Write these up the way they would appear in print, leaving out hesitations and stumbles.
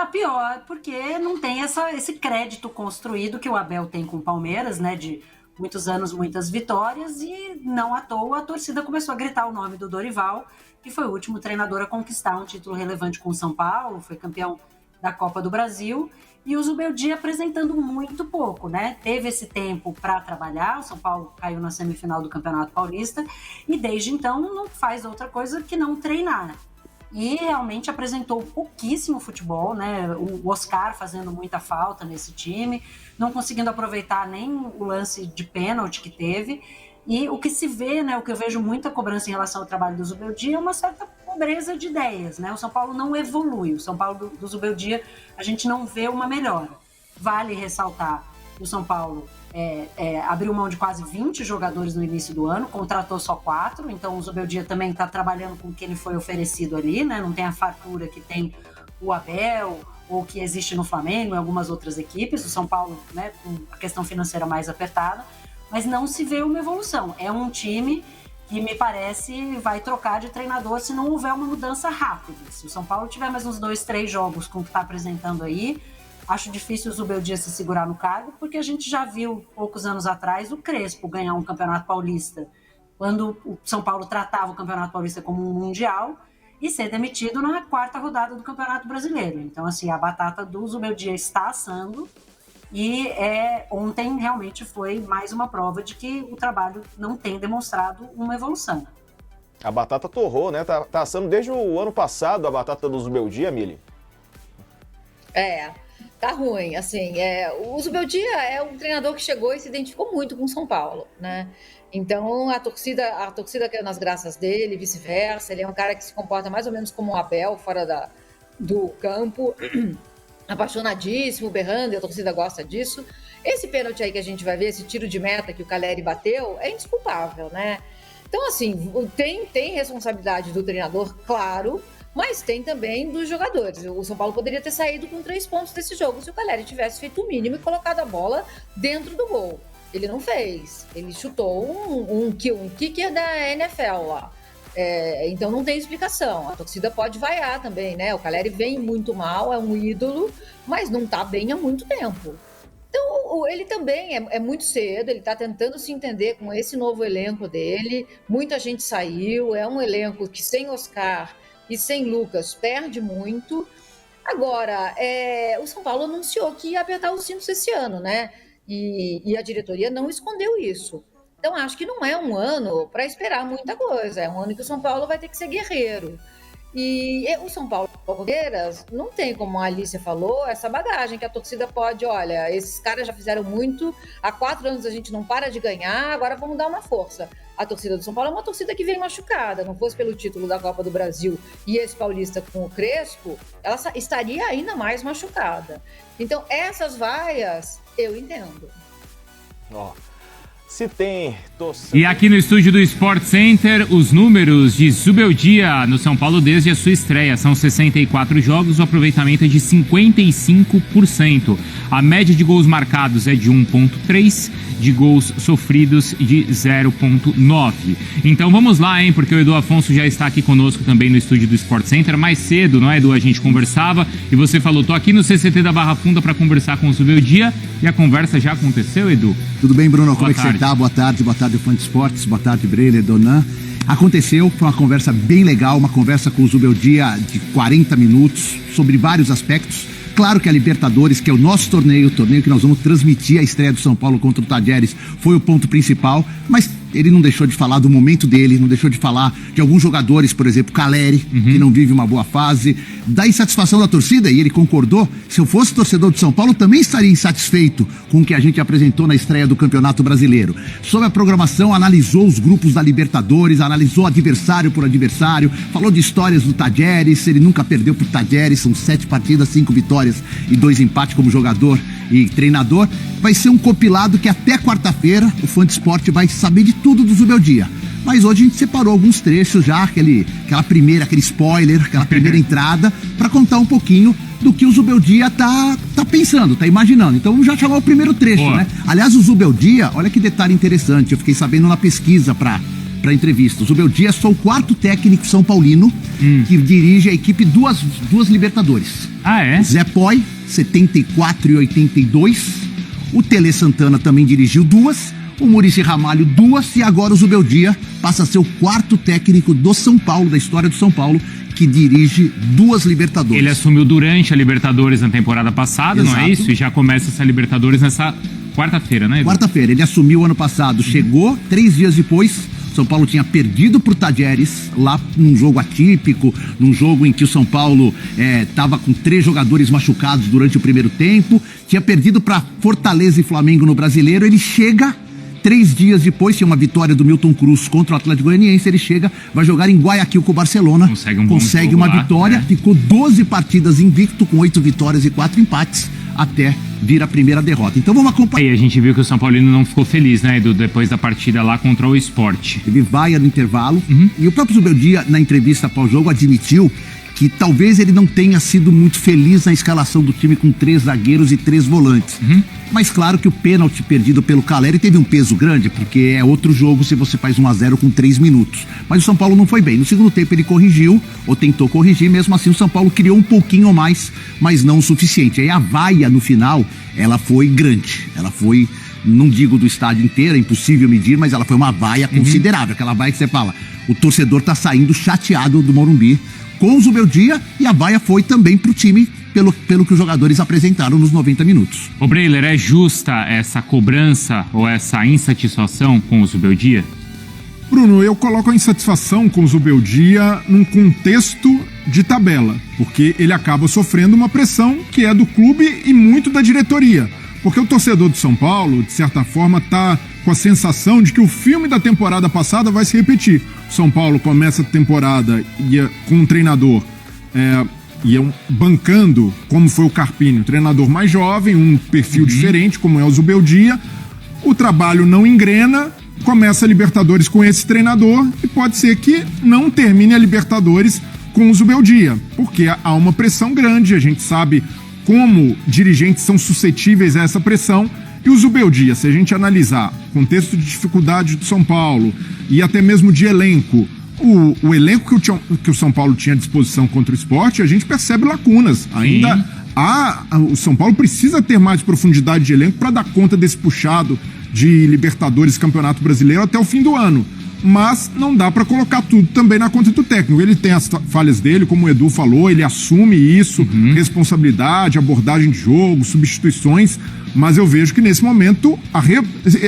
Tá pior, porque não tem esse crédito construído que o Abel tem com o Palmeiras, né? De muitos anos, muitas vitórias, e não à toa a torcida começou a gritar o nome do Dorival, que foi o último treinador a conquistar um título relevante com o São Paulo, foi campeão da Copa do Brasil, e o Zubeldia apresentando muito pouco, né? Teve esse tempo para trabalhar, o São Paulo caiu na semifinal do Campeonato Paulista, e desde então não faz outra coisa que não treinar. E realmente apresentou pouquíssimo futebol, né? O Oscar fazendo muita falta nesse time, não conseguindo aproveitar nem o lance de pênalti que teve. E o que se vê, né? O que eu vejo muita cobrança em relação ao trabalho do Zubeldia é uma certa pobreza de ideias, né? O São Paulo não evolui, o São Paulo do Zubeldia a gente não vê uma melhora. Vale ressaltar que o São Paulo abriu mão de quase 20 jogadores no início do ano, contratou só 4, então o Zubeldia também está trabalhando com o que ele foi oferecido ali, né? Não tem a fartura que tem o Abel ou que existe no Flamengo e algumas outras equipes, o São Paulo, né, com a questão financeira mais apertada, mas não se vê uma evolução. É um time que me parece vai trocar de treinador se não houver uma mudança rápida. Se o São Paulo tiver mais uns 2, 3 jogos com o que está apresentando aí, acho difícil o Zubeldia se segurar no cargo, porque a gente já viu, poucos anos atrás, o Crespo ganhar um Campeonato Paulista, quando o São Paulo tratava o Campeonato Paulista como um mundial, e ser demitido na 4ª rodada do Campeonato Brasileiro. Então, assim, a batata do Zubeldia está assando, e ontem realmente foi mais uma prova de que o trabalho não tem demonstrado uma evolução. A batata torrou, né? Tá assando desde o ano passado a batata do Zubeldia, Mili. Tá ruim, assim, o Zubeldia é um treinador que chegou e se identificou muito com o São Paulo, né? Então a torcida caiu nas graças dele, vice-versa. Ele é um cara que se comporta mais ou menos como um Abel fora do campo, apaixonadíssimo, berrando, e a torcida gosta disso. Esse pênalti aí que a gente vai ver, esse tiro de meta que o Caleri bateu, é indesculpável, né? Então, assim, tem responsabilidade do treinador, claro, mas tem também dos jogadores. O São Paulo poderia ter saído com 3 pontos desse jogo se o Caleri tivesse feito o mínimo e colocado a bola dentro do gol. Ele não fez. Ele chutou um kicker da NFL lá. Então não tem explicação. A torcida pode vaiar também, né? O Caleri vem muito mal, é um ídolo, mas não tá bem há muito tempo. Então, ele também é muito cedo, ele está tentando se entender com esse novo elenco dele. Muita gente saiu, é um elenco que sem Oscar e sem Lucas perde muito. Agora, o São Paulo anunciou que ia apertar os cintos esse ano, né? E a diretoria não escondeu isso. Então, acho que não é um ano para esperar muita coisa. É um ano que o São Paulo vai ter que ser guerreiro. E o São Paulo Palmeiras não tem, como a Alicia falou, essa bagagem que a torcida pode, olha, esses caras já fizeram muito, há 4 anos a gente não para de ganhar, agora vamos dar uma força. A torcida do São Paulo é uma torcida que vem machucada, não fosse pelo título da Copa do Brasil e esse paulista com o Crespo, ela estaria ainda mais machucada. Então, essas vaias, eu entendo. Se tem E aqui no estúdio do Sport Center, os números de Zubeldia no São Paulo desde a sua estreia. São 64 jogos, o aproveitamento é de 55%. A média de gols marcados é de 1,3, de gols sofridos de 0,9. Então vamos lá, hein, porque o Edu Afonso já está aqui conosco também no estúdio do Sport Center. Mais cedo, não é, Edu? A gente conversava e você falou, tô aqui no CCT da Barra Funda para conversar com o Zubeldia, e a conversa já aconteceu, Edu? Tudo bem, Bruno? Como é que você tarde. tá? Boa tarde, fã de esportes. Boa tarde, Breler, Donan. Aconteceu, foi uma conversa bem legal, uma conversa com o Zubeldia de 40 minutos, sobre vários aspectos. Claro que a Libertadores, que é o nosso torneio, o torneio que nós vamos transmitir a estreia do São Paulo contra o Talleres, foi o ponto principal, mas ele não deixou de falar do momento dele, não deixou de falar de alguns jogadores, por exemplo, Caleri, que não vive uma boa fase, da insatisfação da torcida, e ele concordou. Se eu fosse torcedor de São Paulo, também estaria insatisfeito com o que a gente apresentou na estreia do Campeonato Brasileiro. Sobre a programação, analisou os grupos da Libertadores, analisou adversário por adversário, falou de histórias do Talleres, ele nunca perdeu pro Talleres, são 7 partidas, 5 vitórias e 2 empates como jogador e treinador. Vai ser um compilado que até quarta-feira o Fã de Esporte vai saber de tudo do Zubeldia. Mas hoje a gente separou alguns trechos já, aquele spoiler, aquela primeira entrada, para contar um pouquinho do que o Zubeldia tá pensando, tá imaginando. Então vamos já chamar o primeiro trecho, né? Aliás, o Zubeldia, olha que detalhe interessante, eu fiquei sabendo na pesquisa para para entrevista. O Zubeldia é só o 4º técnico são paulino que dirige a equipe duas Libertadores. Ah, é? Zé Poi, 74 e 82. O Tele Santana também dirigiu 2. O Muricy Ramalho 2. E agora o Zubeldia passa a ser o 4º técnico do São Paulo, da história do São Paulo, que dirige 2 Libertadores. Ele assumiu durante a Libertadores na temporada passada, Exato. não é isso? E já começa essa Libertadores nessa quarta-feira, né, Edu? Quarta-feira, ele assumiu ano passado, chegou 3 dias depois. São Paulo tinha perdido pro Tajeres lá num jogo atípico, num jogo em que o São Paulo estava com 3 jogadores machucados durante o primeiro tempo, tinha perdido para Fortaleza e Flamengo no Brasileiro. Ele chega 3 dias depois, tinha uma vitória do Milton Cruz contra o Atlético Goianiense. Ele chega, vai jogar em Guayaquil com o Barcelona, consegue uma vitória, ficou 12 partidas invicto com 8 vitórias e 4 empates até vir a primeira derrota. Então vamos acompanhar. E a gente viu que o São Paulino não ficou feliz, né, Edu, depois da partida lá contra o Sport. Ele vai no intervalo e o próprio Zubeldia, na entrevista pós-jogo, admitiu que talvez ele não tenha sido muito feliz na escalação do time com 3 zagueiros e 3 volantes. Mas claro que o pênalti perdido pelo Caleri teve um peso grande, porque é outro jogo se você faz 1-0 com 3 minutos. Mas o São Paulo não foi bem. No segundo tempo ele corrigiu, ou tentou corrigir, mesmo assim o São Paulo criou um pouquinho mais, mas não o suficiente. Aí a vaia no final, ela foi grande. Ela foi, não digo do estádio inteiro, é impossível medir, mas ela foi uma vaia considerável. Aquela vaia que você fala, o torcedor tá saindo chateado do Morumbi com o Zubeldia, e a vaia foi também pro time pelo que os jogadores apresentaram nos 90 minutos. Ô Breiler, é justa essa cobrança ou essa insatisfação com o Zubeldia? Bruno, eu coloco a insatisfação com o Zubeldia num contexto de tabela, porque ele acaba sofrendo uma pressão que é do clube e muito da diretoria. Porque o torcedor do São Paulo, de certa forma, tá com a sensação de que o filme da temporada passada vai se repetir. O São Paulo começa a temporada com um treinador bancando, como foi o Carpini, um treinador mais jovem, um perfil diferente, como é o Zubeldia. O trabalho não engrena, começa a Libertadores com esse treinador e pode ser que não termine a Libertadores com o Zubeldia, porque há uma pressão grande, a gente sabe como dirigentes são suscetíveis a essa pressão. E o Zubeldia, se a gente analisar o contexto de dificuldade do São Paulo e até mesmo de elenco, o elenco que o São Paulo tinha à disposição contra o Sport, a gente percebe lacunas. Ainda o São Paulo precisa ter mais profundidade de elenco para dar conta desse puxado de Libertadores e Campeonato Brasileiro até o fim do ano. Mas não dá para colocar tudo também na conta do técnico. Ele tem as falhas dele, como o Edu falou, ele assume isso, responsabilidade, abordagem de jogo, substituições, mas eu vejo que nesse momento a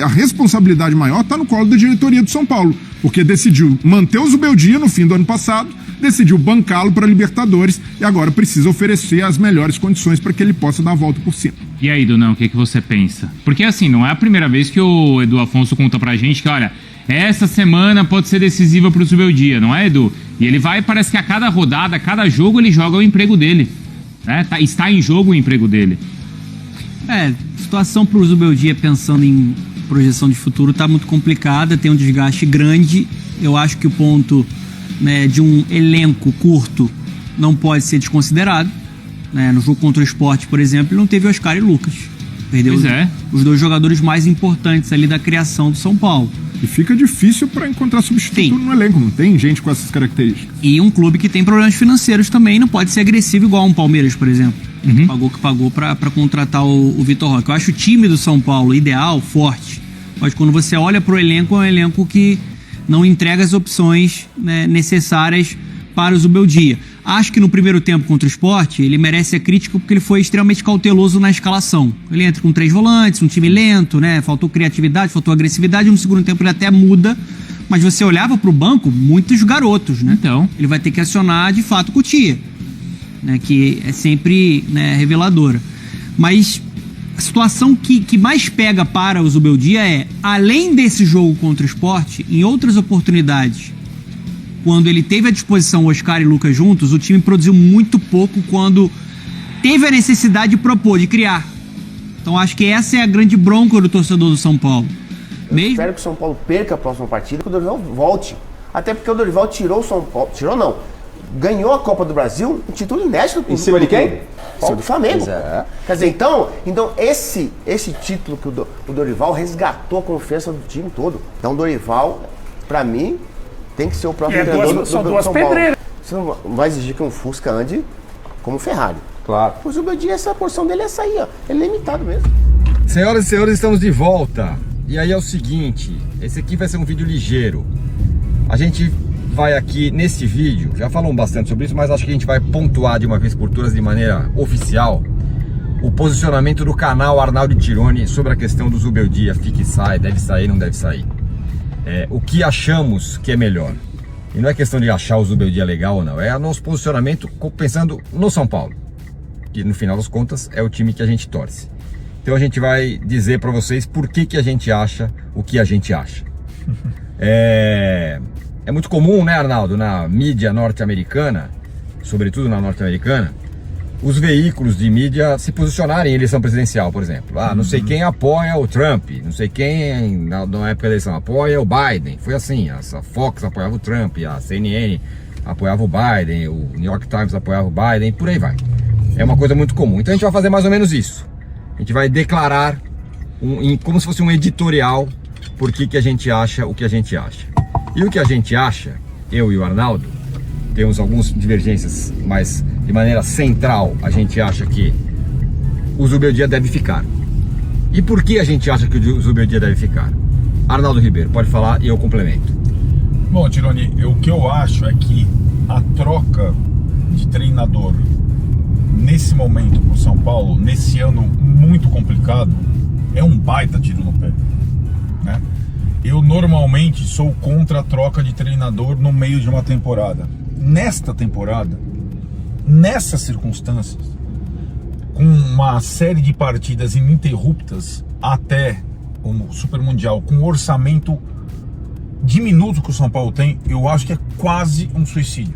responsabilidade maior está no colo da diretoria do São Paulo, porque decidiu manter o Zubeldia no fim do ano passado, decidiu bancá-lo para a Libertadores e agora precisa oferecer as melhores condições para que ele possa dar a volta por cima. E aí, Dunão, o que você pensa? Porque assim, não é a primeira vez que o Edu Afonso conta pra gente que, olha, essa semana pode ser decisiva pro Zubeldia, não é, Edu? E ele vai, parece que a cada rodada, a cada jogo, ele joga o emprego dele. Né? Está em jogo o emprego dele. Situação pro Zubeldia, pensando em projeção de futuro, tá muito complicada, tem um desgaste grande. Eu acho que o ponto, né, de um elenco curto não pode ser desconsiderado. Né? No jogo contra o Sport, por exemplo, ele não teve Oscar e Lucas. Perdeu os 2 jogadores mais importantes ali da criação do São Paulo. E fica difícil para encontrar substituto no elenco, não tem gente com essas características. E um clube que tem problemas financeiros também não pode ser agressivo igual um Palmeiras, por exemplo. Que pagou para contratar o Vitor Roque. Eu acho o time do São Paulo ideal, forte. Mas quando você olha pro elenco, é um elenco que não entrega as opções, né, necessárias para o Zubeldia. Acho que no primeiro tempo contra o Sport, ele merece a crítica porque ele foi extremamente cauteloso na escalação. Ele entra com 3 volantes, um time lento, né? Faltou criatividade, faltou agressividade. No segundo tempo ele até muda, mas você olhava para o banco, muitos garotos, né? Então, ele vai ter que acionar, de fato, Cotia, né? Que é sempre, né, reveladora. Mas a situação que mais pega para o Zubeldia é, além desse jogo contra o Sport, em outras oportunidades, quando ele teve à disposição Oscar e Lucas juntos, o time produziu muito pouco quando teve a necessidade de propor, de criar. Então acho que essa é a grande bronca do torcedor do São Paulo. Eu espero que o São Paulo perca a próxima partida, que o Dorival volte. Até porque o Dorival tirou o São Paulo... Tirou não. Ganhou a Copa do Brasil, um título inédito. Em cima de quem? Em cima do Flamengo. Quer dizer, então esse título que o Dorival resgatou a confiança do time todo. Então o Dorival, pra mim... Tem que ser o próprio É, treinador são do duas São Paulo. pedreiras. Você não vai exigir que um Fusca ande como um Ferrari. Claro. O Zubeldia, essa porção dele é essa aí, ó. Ele é limitado mesmo. Senhoras e senhores, estamos de volta. E aí é o seguinte, esse aqui vai ser um vídeo ligeiro. A gente vai aqui nesse vídeo, já falamos bastante sobre isso, mas acho que a gente vai pontuar de uma vez por todas, de maneira oficial, o posicionamento do canal Arnaldo Tironi sobre a questão do Zubeldia, fica e sai, deve sair, não deve sair. O que achamos que é melhor. E não é questão de achar o Zubeldia legal ou não, é o nosso posicionamento pensando no São Paulo, que no final das contas é o time que a gente torce. Então a gente vai dizer para vocês por que a gente acha o que a gente acha. É muito comum, né, Arnaldo, na mídia norte-americana, sobretudo na norte-americana, os veículos de mídia se posicionarem em eleição presidencial, por exemplo. Não sei quem apoia o Trump, não sei quem, na época da eleição, apoia o Biden. Foi assim, a Fox apoiava o Trump, a CNN apoiava o Biden, o New York Times apoiava o Biden, por aí vai. É uma coisa muito comum. Então a gente vai fazer mais ou menos isso. A gente vai declarar, como se fosse um editorial, por que a gente acha o que a gente acha. E o que a gente acha, eu e o Arnaldo, temos algumas divergências, mas de maneira central a gente acha que o Zubeldia deve ficar. E por que a gente acha que o Zubeldia deve ficar? Arnaldo Ribeiro, pode falar e eu complemento. Bom, Tironi, o que eu acho é que a troca de treinador nesse momento para o São Paulo, nesse ano muito complicado, é um baita tiro no pé, né? Eu normalmente sou contra a troca de treinador no meio de uma temporada. Nesta temporada, nessas circunstâncias, com uma série de partidas ininterruptas até o Super Mundial, com o orçamento diminuto que o São Paulo tem, eu acho que é quase um suicídio.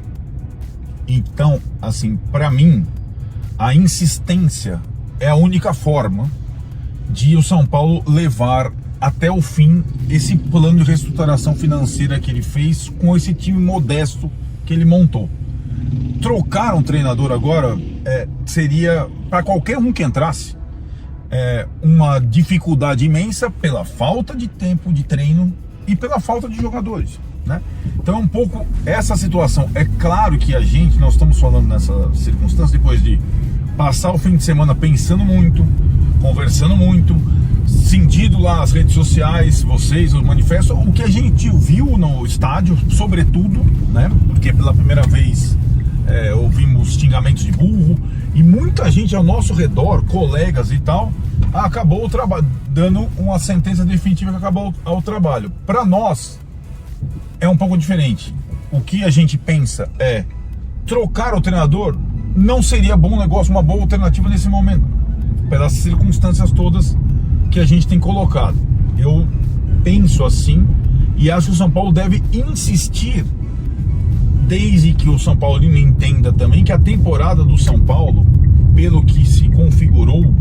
Então, assim, para mim, a insistência é a única forma de o São Paulo levar até o fim esse plano de reestruturação financeira que ele fez com esse time modesto que ele montou. Trocar um treinador agora seria, para qualquer um que entrasse, uma dificuldade imensa pela falta de tempo de treino e pela falta de jogadores, né? Então é um pouco essa situação. É claro que nós estamos falando nessa circunstância depois de passar o fim de semana pensando muito, conversando muito, sentido lá as redes sociais, vocês, os manifestos, o que a gente viu no estádio, sobretudo, né? Porque pela primeira vez ouvimos xingamentos de burro e muita gente ao nosso redor, colegas e tal, acabou dando uma sentença definitiva que acabou o trabalho. Para nós é um pouco diferente. O que a gente pensa é trocar o treinador não seria bom negócio, uma boa alternativa nesse momento, pelas circunstâncias todas que a gente tem colocado. Eu penso assim e acho que o São Paulo deve insistir, desde que o São Paulo entenda também que a temporada do São Paulo, pelo que se configurou,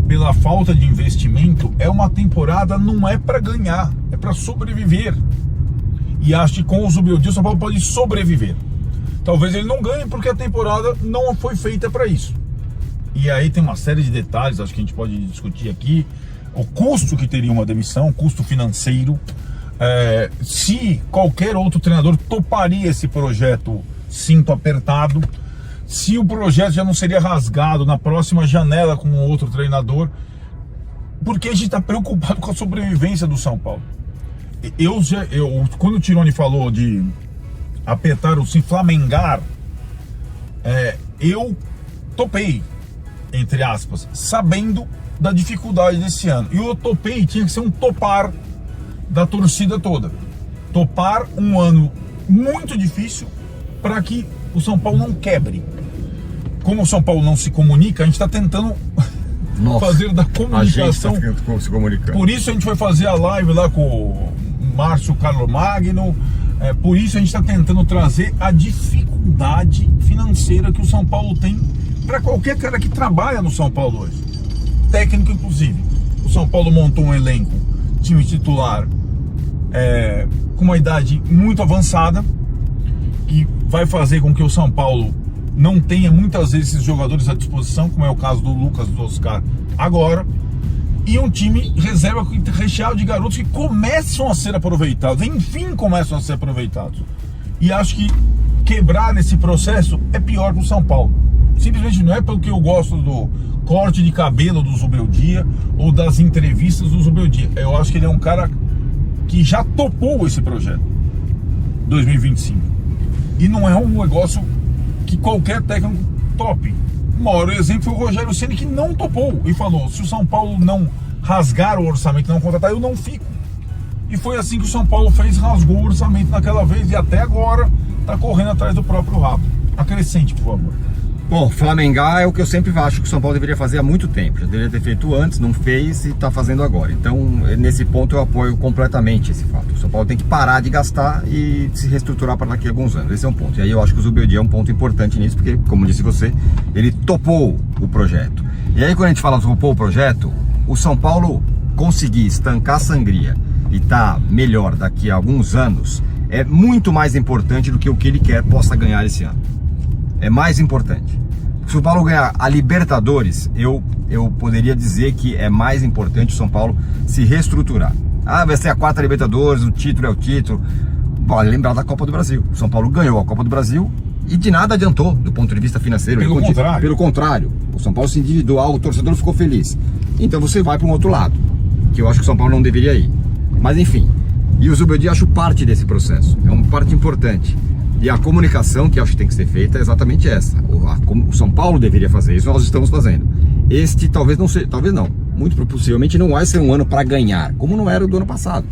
pela falta de investimento, é uma temporada, não é para ganhar, é para sobreviver. E acho que com o Zubeldia o São Paulo pode sobreviver. Talvez ele não ganhe porque a temporada não foi feita para isso. E aí tem uma série de detalhes, acho que a gente pode discutir aqui. O custo que teria uma demissão, o custo financeiro. Se qualquer outro treinador toparia esse projeto cinto apertado, se o projeto já não seria rasgado na próxima janela com outro treinador, porque a gente está preocupado com a sobrevivência do São Paulo. Quando o Tironi falou de apertar o cinto, flamengar, eu topei, entre aspas, sabendo da dificuldade desse ano. E eu topei, tinha que ser um topar da torcida toda. Topar um ano muito difícil para que o São Paulo não quebre. Como o São Paulo não se comunica, a gente está tentando fazer da comunicação. A gente tá se comunicando. Por isso a gente foi fazer a live lá com o Márcio Carlo Magno. Por isso a gente está tentando trazer a dificuldade financeira que o São Paulo tem para qualquer cara que trabalha no São Paulo hoje. Técnico, inclusive. O São Paulo montou um elenco, time titular, com uma idade muito avançada, que vai fazer com que o São Paulo não tenha muitas vezes esses jogadores à disposição, como é o caso do Lucas, do Oscar agora. e um time reserva recheado de garotos que começam a ser aproveitados, enfim começam a ser aproveitados. E acho que quebrar nesse processo é pior para o São Paulo. Simplesmente não é porque eu gosto do corte de cabelo do Zubeldia ou das entrevistas do Zubeldia. Eu acho que ele é um cara que já topou esse projeto 2025. E não é um negócio que qualquer técnico tope. O maior exemplo foi o Rogério Ceni, que não topou e falou: se o São Paulo não rasgar o orçamento, não contratar, eu não fico. E foi assim que o São Paulo fez, rasgou o orçamento naquela vez e até agora está correndo atrás do próprio rabo. Acrescente, por favor. Bom, flamengar é o que eu sempre acho que o São Paulo deveria fazer há muito tempo. Já deveria ter feito antes, não fez e está fazendo agora. Então, nesse ponto eu apoio completamente esse fato. O São Paulo tem que parar de gastar e se reestruturar para daqui a alguns anos. Esse é um ponto. E aí eu acho que o Zubeldia é um ponto importante nisso, porque, como disse você, ele topou o projeto. E aí quando a gente fala topou o projeto, o São Paulo conseguir estancar a sangria e tá melhor daqui a alguns anos é muito mais importante do que o que ele quer possa ganhar esse ano. É mais importante. Se o Paulo ganhar a Libertadores, eu poderia dizer que é mais importante o São Paulo se reestruturar. Ah, vai ser a 4ª Libertadores, o título é o título. Vale lembrar da Copa do Brasil. O São Paulo ganhou a Copa do Brasil e de nada adiantou do ponto de vista financeiro. Pelo contrário, o São Paulo se endividou, o torcedor ficou feliz. Então você vai para um outro lado, que eu acho que o São Paulo não deveria ir. Mas enfim, e o Zubeldia acho parte desse processo, é uma parte importante. E a comunicação que acho que tem que ser feita é exatamente essa. O São Paulo deveria fazer isso, nós estamos fazendo. Este talvez não seja, talvez não, muito possivelmente não vai ser um ano para ganhar, como não era o do ano passado.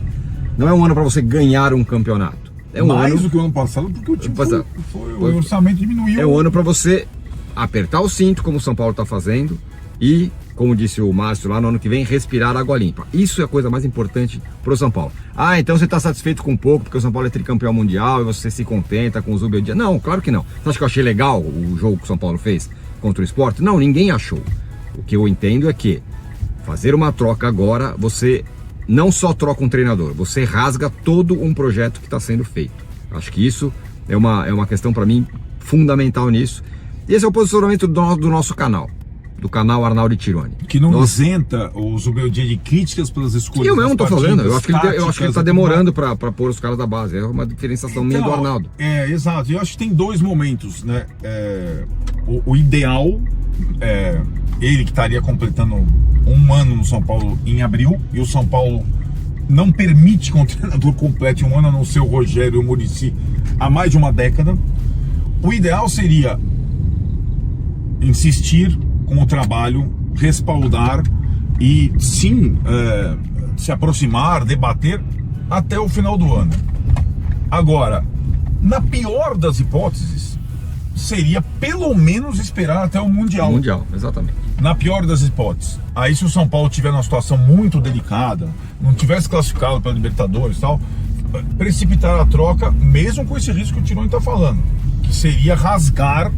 Não é um ano para você ganhar um campeonato. É um mais ano do que o ano passado, porque o time o orçamento diminuiu. É um ano para você apertar o cinto, como o São Paulo está fazendo, e, como disse o Márcio lá, no ano que vem, respirar água limpa. Isso é a coisa mais importante para o São Paulo. Ah, então você está satisfeito com pouco, porque o São Paulo é tricampeão mundial e você se contenta com o Zubeldia. Não, claro que não. Você acha que eu achei legal o jogo que o São Paulo fez contra o Sport? Não, ninguém achou. O que eu entendo é que fazer uma troca agora, você não só troca um treinador, você rasga todo um projeto que está sendo feito. Acho que isso é uma questão para mim fundamental nisso. E esse é o posicionamento do nosso canal. Do canal Arnaldo Tironi. Que não isenta o Zubeldia de críticas pelas escolhas. Eu mesmo tô falando, eu acho que ele tá demorando para pôr os caras da base. É uma diferenciação minha do Arnaldo. Exato. Eu acho que tem dois momentos, né? O ideal é ele que estaria completando um ano no São Paulo em abril, e o São Paulo não permite que um treinador complete um ano, a não ser o Rogério e o Muricy, há mais de uma década. O ideal seria insistir com o trabalho, respaldar e sim se aproximar, debater até o final do ano. Agora, na pior das hipóteses, seria pelo menos esperar até o Mundial. Mundial, exatamente. Na pior das hipóteses. Aí se o São Paulo tiver numa situação muito delicada, não tivesse classificado para a Libertadores e tal, precipitar a troca, mesmo com esse risco que o Tironi está falando, que seria rasgar.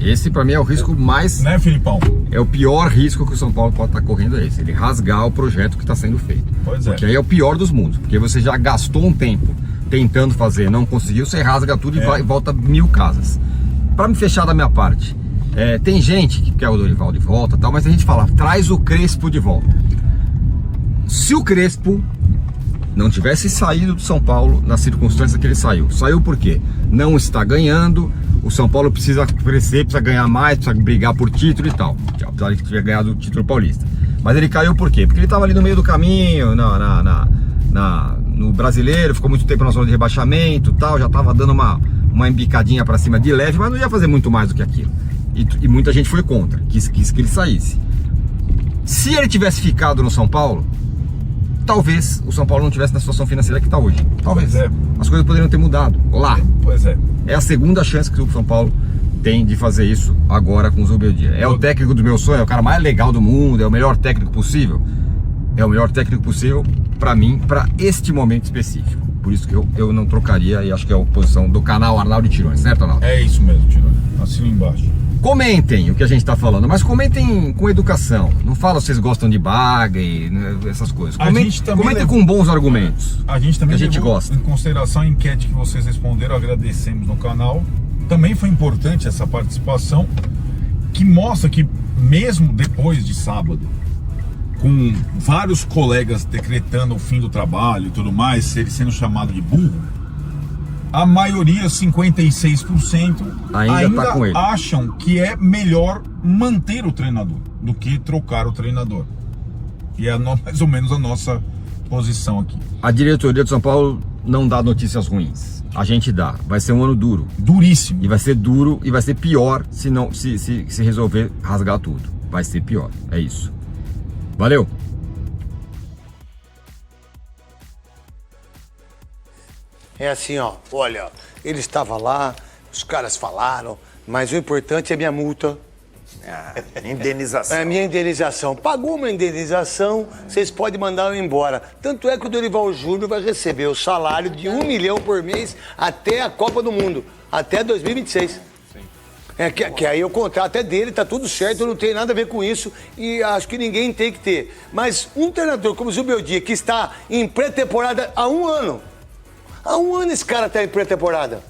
Esse para mim é o risco mais... Né, Filipão? É o pior risco que o São Paulo pode estar correndo, é esse. Ele rasgar o projeto que está sendo feito. Pois é. Porque aí é o pior dos mundos. Porque você já gastou um tempo tentando fazer, não conseguiu, você rasga tudo e volta 1000 casas. Para me fechar da minha parte, tem gente que quer o Dorival de volta, tal, mas a gente fala, traz o Crespo de volta. Se o Crespo não tivesse saído do São Paulo nas circunstâncias que ele saiu por quê? Não está ganhando, o São Paulo precisa crescer, precisa ganhar mais, precisa brigar por título e tal, apesar de que tiver ganhado o título paulista. Mas ele caiu por quê? Porque ele estava ali no meio do caminho, no brasileiro, ficou muito tempo na zona de rebaixamento, tal, já estava dando uma embicadinha para cima de leve, mas não ia fazer muito mais do que aquilo. E muita gente foi contra, quis que ele saísse. Se ele tivesse ficado no São Paulo, talvez o São Paulo não tivesse na situação financeira que está hoje. Talvez. As coisas poderiam ter mudado lá. Pois é. É a segunda chance que o São Paulo tem de fazer isso agora com o Zubeldia. É o técnico do meu sonho, é o cara mais legal do mundo, é o melhor técnico possível. É o melhor técnico possível para mim, para este momento específico. Por isso que eu não trocaria, e acho que é a posição do canal Arnaldo Tironi, certo, Arnaldo? É isso mesmo, Tironi. Assina embaixo. Comentem o que a gente está falando, mas comentem com educação. Não fala se vocês gostam de baga e essas coisas. Comentem com bons argumentos. A gente também gosta. Em consideração a enquete que vocês responderam, agradecemos no canal. Também foi importante essa participação, que mostra que mesmo depois de sábado, com vários colegas decretando o fim do trabalho e tudo mais, ele sendo chamado de burro, a maioria, 56%, ainda tá com ele. acham que é melhor manter o treinador do que trocar o treinador. E é mais ou menos a nossa posição aqui. A diretoria do São Paulo não dá notícias ruins. A gente dá. Vai ser um ano duro. Duríssimo. E vai ser duro e vai ser pior se resolver rasgar tudo. Vai ser pior. É isso. Valeu! É assim, ó, olha, ele estava lá, os caras falaram, mas o importante é minha multa. Indenização. É a minha indenização. Pagou uma indenização, vocês podem mandar eu embora. Tanto é que o Dorival Júnior vai receber o salário de 1 milhão por mês até a Copa do Mundo, até 2026. É, que aí o contrato é dele, tá tudo certo, não tem nada a ver com isso e acho que ninguém tem que ter. Mas um treinador como o Zubeldia, que está em pré-temporada há 1 ano, há 1 ano esse cara está em pré-temporada.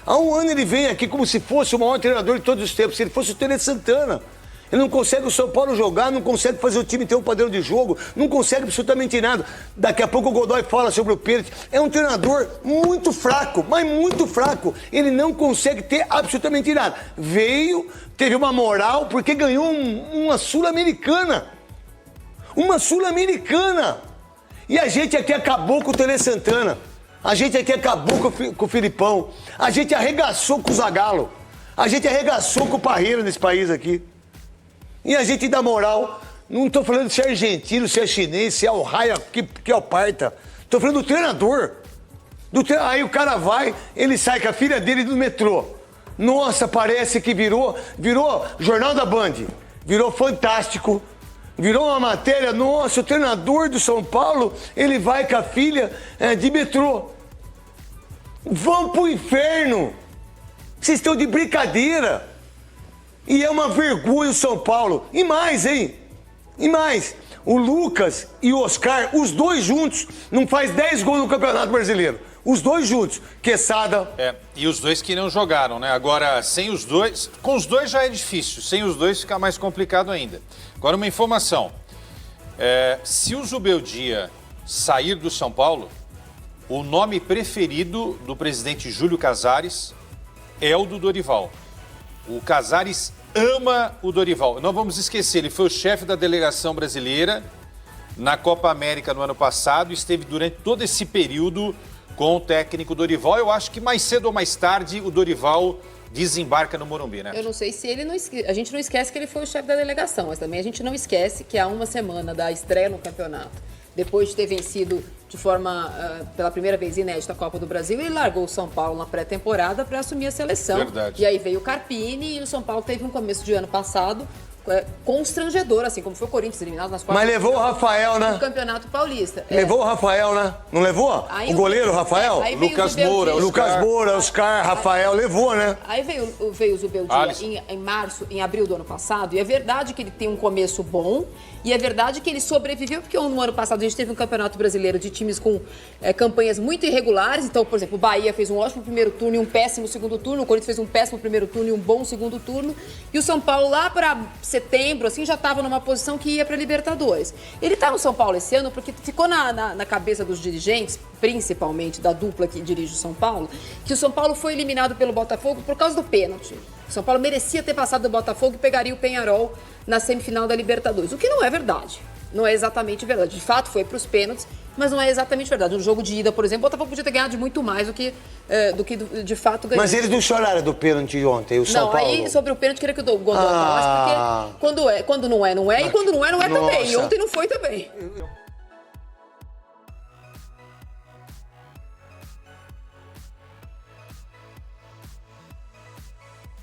Há 1 ano ele vem aqui como se fosse o maior treinador de todos os tempos, se ele fosse o Tele Santana. Ele não consegue o São Paulo jogar, não consegue fazer o time ter um padrão de jogo, não consegue absolutamente nada. Daqui a pouco o Godoy fala sobre o Pênalti. É um treinador muito fraco, mas muito fraco. Ele não consegue ter absolutamente nada. Veio, teve uma moral, porque ganhou uma Sul-Americana. Uma Sul-Americana. E a gente aqui acabou com o Tele Santana. A gente aqui acabou com o Filipão. A gente arregaçou com o Zagallo. A gente arregaçou com o Parreira nesse país aqui. E a gente dá moral. Não estou falando se é argentino, se é chinês, se é o raia, que é o parta. Estou falando do treinador. Aí o cara vai, ele sai com a filha dele do metrô. Nossa, parece que virou Jornal da Band. Virou Fantástico. Virou uma matéria. Nossa, o treinador do São Paulo, ele vai com a filha de metrô. Vão pro inferno. Vocês estão de brincadeira. E é uma vergonha o São Paulo. E mais, hein? E mais. O Lucas e o Oscar, os dois juntos, não faz 10 gols no Campeonato Brasileiro. Os dois juntos. Quesada. E os dois que não jogaram, né? Agora, sem os dois... Com os dois já é difícil. Sem os dois fica mais complicado ainda. Agora, uma informação. Se o Zubeldia sair do São Paulo, o nome preferido do presidente Júlio Casares é o do Dorival. O Casares ama o Dorival. Não vamos esquecer, ele foi o chefe da delegação brasileira na Copa América no ano passado e esteve durante todo esse período com o técnico Dorival. Eu acho que mais cedo ou mais tarde o Dorival desembarca no Morumbi, né? Eu não sei se ele não esquece. A gente não esquece que ele foi o chefe da delegação, mas também a gente não esquece que há 1 semana da estreia no campeonato, depois de ter vencido de forma, pela primeira vez inédita, a Copa do Brasil, ele largou o São Paulo na pré-temporada para assumir a seleção. Verdade. E aí veio o Carpini e o São Paulo teve um começo de ano passado constrangedor, assim como foi o Corinthians eliminado nas quartas. Mas levou o Rafael, né? No Campeonato Paulista. Levou o Rafael, né? Não levou? Aí o goleiro Rafael? Lucas Moura, Oscar, Rafael, levou, né? Aí veio o Zubeldia em abril do ano passado, e é verdade que ele tem um começo bom, e é verdade que ele sobreviveu, porque no ano passado a gente teve um campeonato brasileiro de times com campanhas muito irregulares. Então, por exemplo, o Bahia fez um ótimo primeiro turno e um péssimo segundo turno, o Corinthians fez um péssimo primeiro turno e um bom segundo turno, e o São Paulo lá para setembro, assim, já estava numa posição que ia para Libertadores. Ele está no São Paulo esse ano porque ficou na cabeça dos dirigentes, principalmente da dupla que dirige o São Paulo, que o São Paulo foi eliminado pelo Botafogo por causa do pênalti. O São Paulo merecia ter passado do Botafogo e pegaria o Penharol na semifinal da Libertadores, o que não é verdade. Não é exatamente verdade. De fato, foi para os pênaltis, mas não é exatamente verdade. No jogo de ida, por exemplo, o Botafogo podia ter ganhado de muito mais do que de fato ganhou. Mas eles não choraram do pênalti ontem, o São Paulo. Não, aí sobre o pênalti, queria que o Godoy falasse, porque quando não é, não é, e quando não é, não é também. E ontem não foi também.